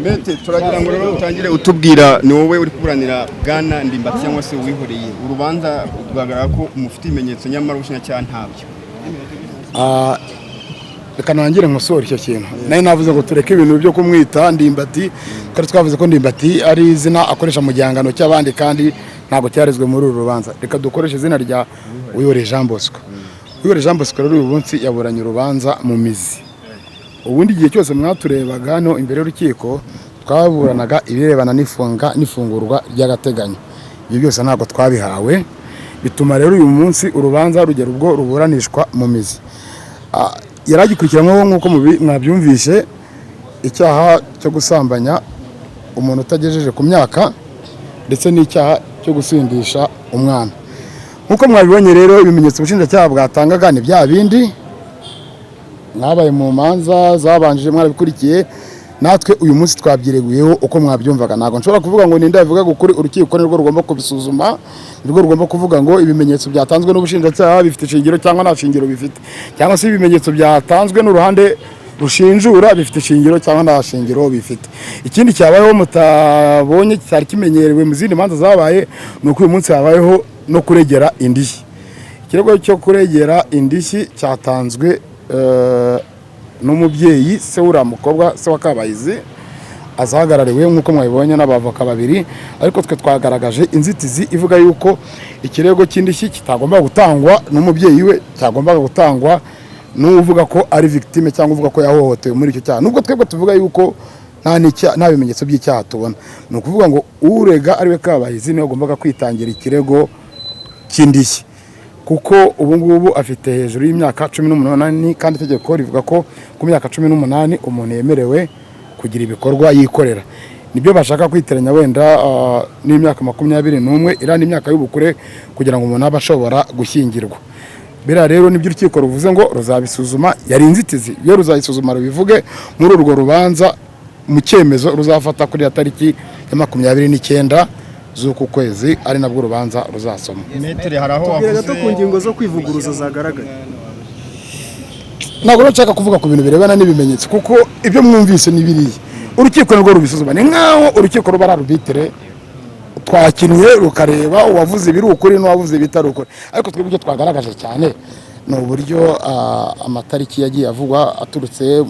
Mete turagira ngo rero utangire utubwira ni wowe uri kuburanira bwana Ndimbati cyangwa se wihoreye urubanza rwagaragara ko umufite ibimenyetso nyamara ubushinjacyaha ntabyo. Reka nangire nkosore icyo kintu nayo navuze ngo tureke ibintu byo kumwita Ndimbati kandi twavuze ko Ndimbati ari izina akoresha mu gihangano cy'abandi kandi ntabwo cyarezwe muri uru rubanza. Reka dukoreshe izina rya Wihoreye Jean Bosco. Wihoreye Jean Bosco rero uyu munsi yaburanye urubanza mu mizi. Ubundi igihe cyose mwaturebaga hano imbere y'urukiko twaburanaga ibirebana n'ifungurwa ry'agateganyo. Ibyo byose ntabwo twabihawe bituma rero uyu munsi urubanza rugera ubwo ruburanishwa mu mizi. Yaragikurikiranweho nk'uko mwabyumvishe icyaha cyo gusambanya umuntu utagejeje ku myaka ndetse n'icyaha cyo gusindisha umwana. Nk'uko mwabibonye rero ibimenyetso ubushinjacyaha bwatangaga ni bya bindi mwabaye mu manza zabanjije mwarabikurikiye natwe uyu munsi twabyireguyeho uko mwabyumvaga. Ntabwo nshobora kuvuga ngo ninda bivuga gukuri urukiko nirwo rugomba kubisuzuma, nirwo rugomba kuvuga ngo ibimenyetso byatanzwe n'ubushinjacyaha bifite ishingiro cyangwa nta shingiro bifite, cyangwa se ibimenyetso byatanzwe n'uruhande rushinjura bifite ishingiro cyangwa nta shingiro bifite. Ikindi cyabayeho mutabonye cyari kimenyerewe mu zindi manza zabaye ni uko uyu munsi habayeho no kuregera indishyi. Ikirego cyo kuregera indishyi cyatanzwe n'umubyeyi se uriya mukobwa se wa Kabayizi azahagarariwe nk'uko mwabibonye n'abavoka babiri, ariko twe twagaragaje inzitizi ivuga yuko ikirego cy'indishyi kitagomba gutangwa n'umubyeyi we, cyagombaga gutangwa n'uvuga ko ari victime cyangwa uvuga ko yahohotewe muri icyo cyaha. Nubwo twebwe tuvuga yuko nta bimenyetso by'icyaha tubona, ni ukuvuga ngo urega ari we Kabayizi niwe agombaga kwitangira ikirego cy'indishyi kuko ubu ngubu afite hejuru y'imyaka 18 kandi itegeko rivuga ko ku myaka 18 umuntu yemerewe kugira ibikorwa yikorera. Nibyo bashaka kwiteranya wenda n'imyaka 21 irandi imyaka y'ubukure kugira ngo umuntu abashobora gushyingirwa. Bira rero nibyo urukiko ruvuze ngo ruzabisuzuma, yari inzitizi iyo ruzayisuzuma rubivuge muri urwo rubanza mu cyemezo ruzafata kuri ya tariki ya 29 z'uku kwezi ari nabwo urubanza ruzasoma. Metere haraho wavuze gato ku ngingo zo kwivuguruza zagaragaye. Ntabwo nshaka kuvuga ku bintu birebana n'ibimenyetso kuko ibyo mwumvise ni biriya urukiko nirwo rubisuzuma. Ni nkaho urukiko ruba arbitre twakinnye rukareba uwavuze ibiri ukuri n'uwavuze bitari ukuri, ariko twebwe ibyo twagaragaje cyane ni uburyo amatariki yagiye avugwa aturutse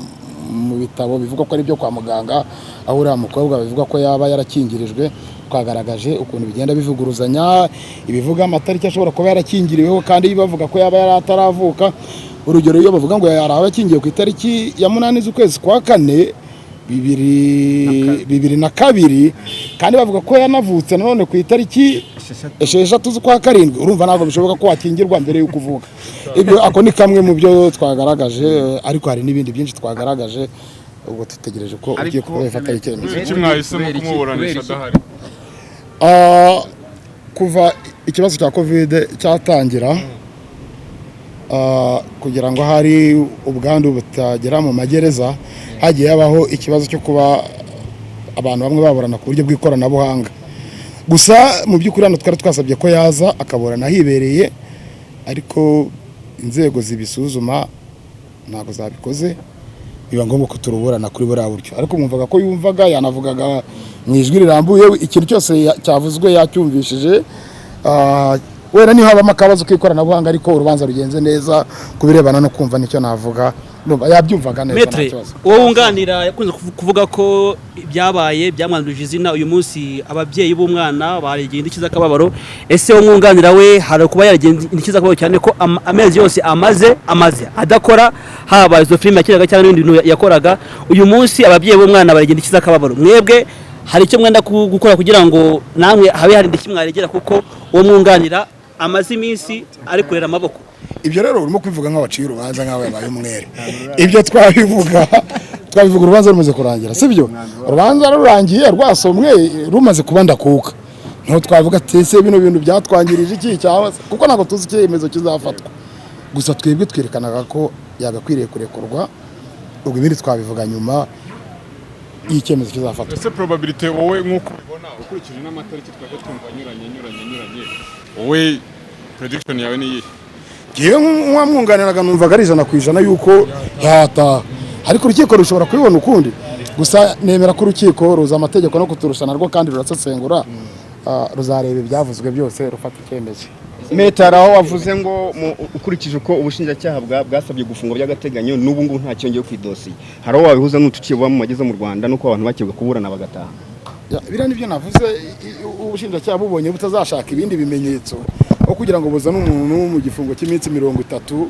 mu bitabo bivuga ko ari byo kwa muganga, aho uriya mukobwa bivuga ko yaba yarakingirijwe. Twagaragaje ukuntu bigenda bivuguruzanya, ibivuga amatariki ashobora kuba yarakingiriweho kandi bavuga ko yaba yarataravuka. Urugero iyo bavuga ngo yarawe yakingiye ku itariki ya 8 z'ukwezi kwa 4 2002 kandi bavuga ko yanavutse none ku itariki 6 z'ukwa 7, urumva ntabwo bishoboka ko wakingirwa mbere yo kuvuka. Ibyo ako ni kamwe mu byo twagaragaje, ariko hari n'ibindi byinshi twagaragaje ubwo tutegereje ko ugiye kubifata icyemezo. Iki mwahisemo kumuburanisha adahari? Kuva ikibazo cya covid cyatangira kugira ngo hari ubwandu butagera mu magereza, hagiye habaho ikibazo cyo kuba abantu bamwe baburana ku buryo bw'ikoranabuhanga. Gusa mu by'ukuri hano twari twasabye ko yaza akaburana hibereye, ariko inzego zibisuzuma ntabwo zabikoze, biba ngombwa ko turuburana kuri buriya buryo. Ariko mwumvaga ko yumvaga yanavugaga mu ijwi rirambuye ikintu cyose cyavuzwe yacyumvishije. Wera ni habamo akabazo k'ikoranabuhanga, ariko urubanza rugenze neza kubirebana no kumva nicyo navuga yabyumvaga neza. Metre wowe wunganira yakunze kuvuga ko byabaye byamwanduje izina uyu munsi ababyeyi b'umwana baregeye indishyi z'akababaro. Ese wo mwunganira we hari kuba yaregeye indishyi z'akababaro cyane ko amezi yose amaze adakora, haba izo filime yakiraga cyangwa n'ibindi bintu yakoraga. Uyu munsi ababyeyi b'umwana baregeye indishyi z'akababaro, mwebwe hari icyo mwenda gukora kugira ngo namwe habe hari indishyi mwaregera kuko uwo mwunganira amaze iminsi ari kurera amaboko? Ibyo rero urimo kwivuga nk'abaciye urubanza nk'aho yabaye umwere. Ibyo twabivuga urubanza rumaze kurangira, sibyo? Urubanza rurangiye rwasomwe rumaze kuba ndakuka, nto twavuga tese bino bintu byatwangirije iki cyangwa kuko ntabwo tuzi icyemezo kizafatwa. Gusa twebwe twerekanaga ko yagakwiriye kurekurwa, ubwo ibindi twabivuga nyuma y'icyemezo kizafatwa. Ese probability wowe nk'uko ubibona ukurikije n'amatariki twajya twumva anyuranye, wowe prediction yawe ni iyi? Giye nk'umwunganiraga numvaga ari 100% yuko yata, ariko urukiko rushobora kubibona ukundi. gusa nemera ko urukiko ruza amategeko no kuturusha narwo kandi rurasesengura ruzareba ibyavuzwe byose rufata icyemezo. Metara aho wavuze ngo ukurikije uko ubushinjacyaha bwasabye gufungwa by'agateganyo n'ubu ngubu nta cyongeye ku idosiye, hari aho wabihuza n'utukiye mu mageze mu Rwanda nuko abantu bakebwa kuburana bagataha. Biriya nibyo navuze, ubushinjacyaha bubonye butazashaka ibindi bimenyetso aho kugira ngo buzane umuntu mu gifungo cy'iminsi 30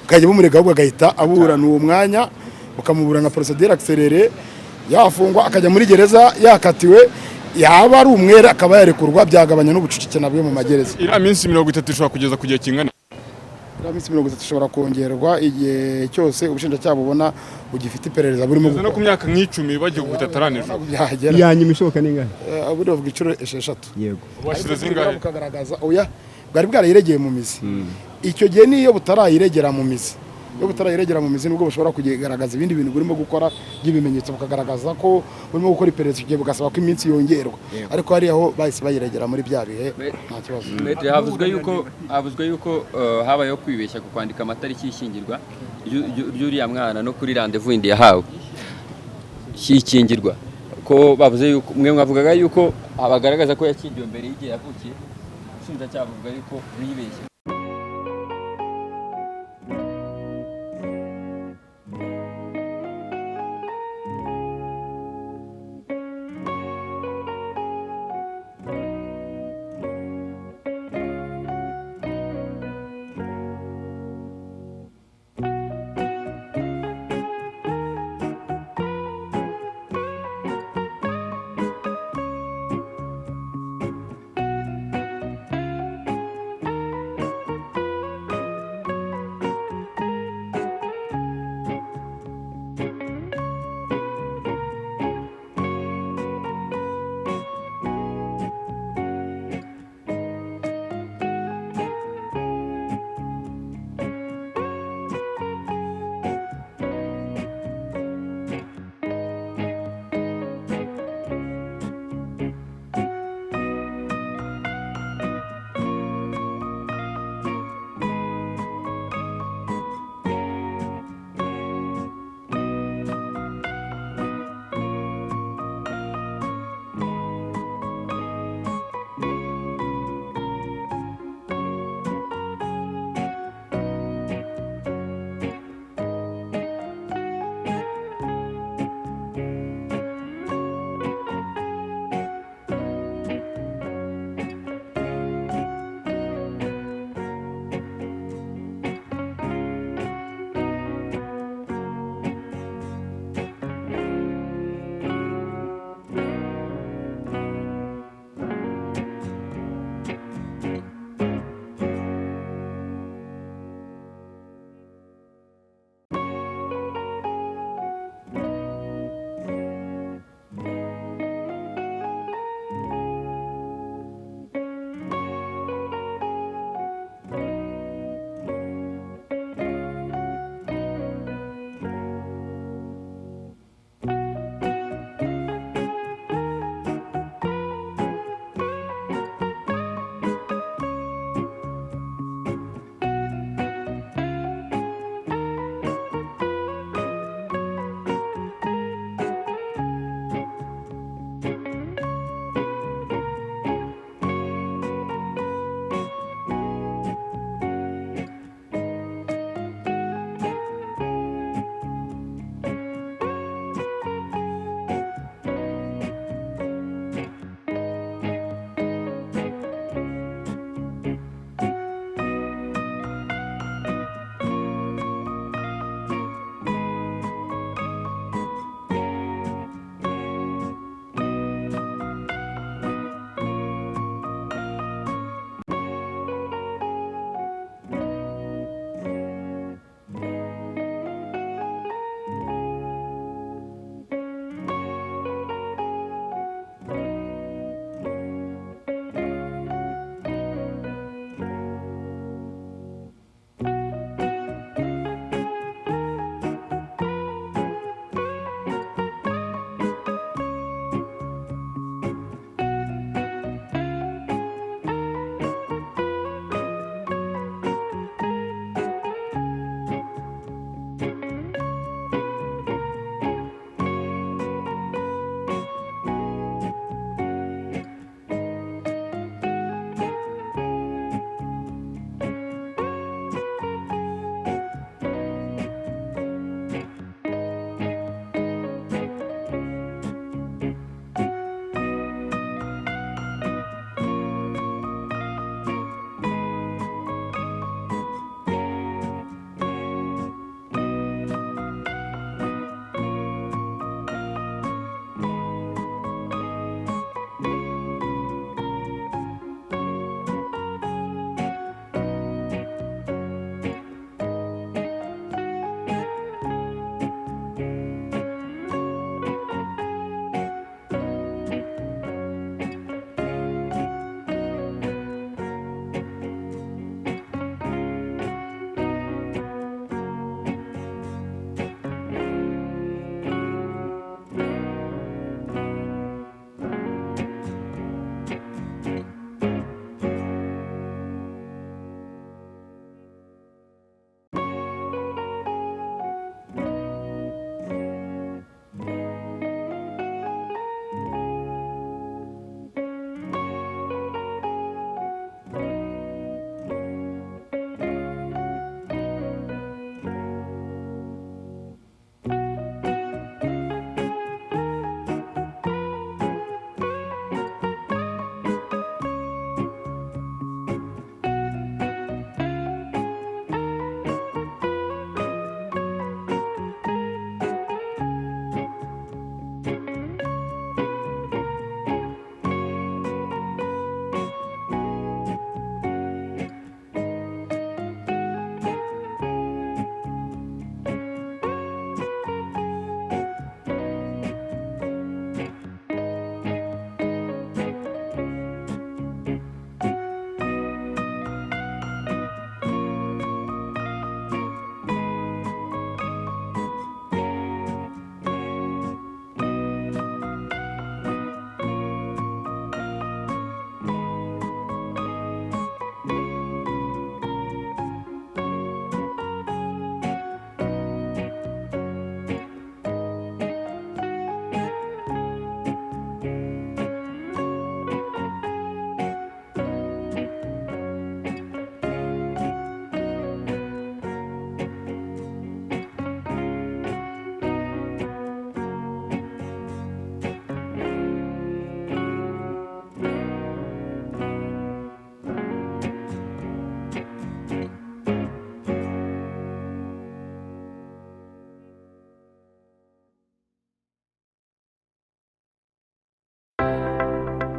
kajya bumurega ahubwo agahita aburana uwo mwanya ukamuburana procedure accélérée, yafungwa akajya muri gereza yakatiwe, yaba ari umwere akaba yarekurwa, byagabanya n'ubucucike nabwe mu magereza. Iriya minsi 30 ishobora kugeza ku gihe kingana? Iriya minsi 30 ishobora kongerwa igihe cyose ubushinjacyaha bubona ugifite iperereza burimo no ku myaka nk'icumi bagiye gukutaranijwe. Yanyuma ishoboka n'ingana aburi bavuga inshuro 6. Yego washize zingahe? Bukagaragaza oya bwari bwarayiregeye mu mizi. Icyo gihe niyo butarayiregera mu mizi, iyo butarayiregera mu mizi nubwo bushobora kugaragaza ibindi bintu burimo gukora by'ibimenyetso, bukagaragaza ko burimo gukora iperereza, igihe bugasaba ko iminsi yongerwa, ariko hari aho bahise bayiregera muri bya bihe nta kibazo. Havuzwe yuko habayeho kwibeshya ku kwandika amatariki y'ishyingirwa ry'uriya mwana no kuri rendezvous indi yahawe y'ishyingirwa, ko bavuze yuko mwe mwavugaga yuko abagaragaza ko yakingiwe mbere y'igihe yavukiye, ubushinjacyaha buvuga yuko bibeshye.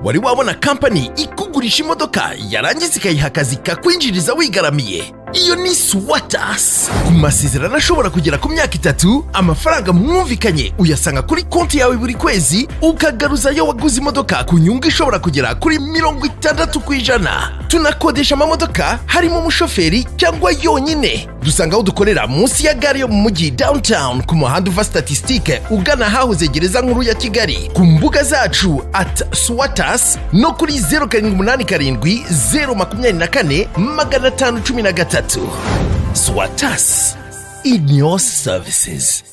wari wabona kampani ikugurisha imodoka yarangiza ikayiha akazi kakwinjiriza wigaramiye? Iyo ni Swatas. Ku masezerano ashobora kugera ku myaka 3, amafaranga mwumvikanye uyasanga kuri konti yawe buri kwezi, ukagaruza yo waguze imodoka ku nyungu ishobora kugera kuri 60%. Tunakodesha amamodoka harimo umushoferi cyangwa yonyine. Dusanga aho dukorera munsi ya gare yo mu mujyi downtown ku muhanda uva Statistique ugana hahoze gereza nkuru ya Kigali. Ku mbuga zacu @Swatas no kuri 0787 024 513. Swatas, in your services.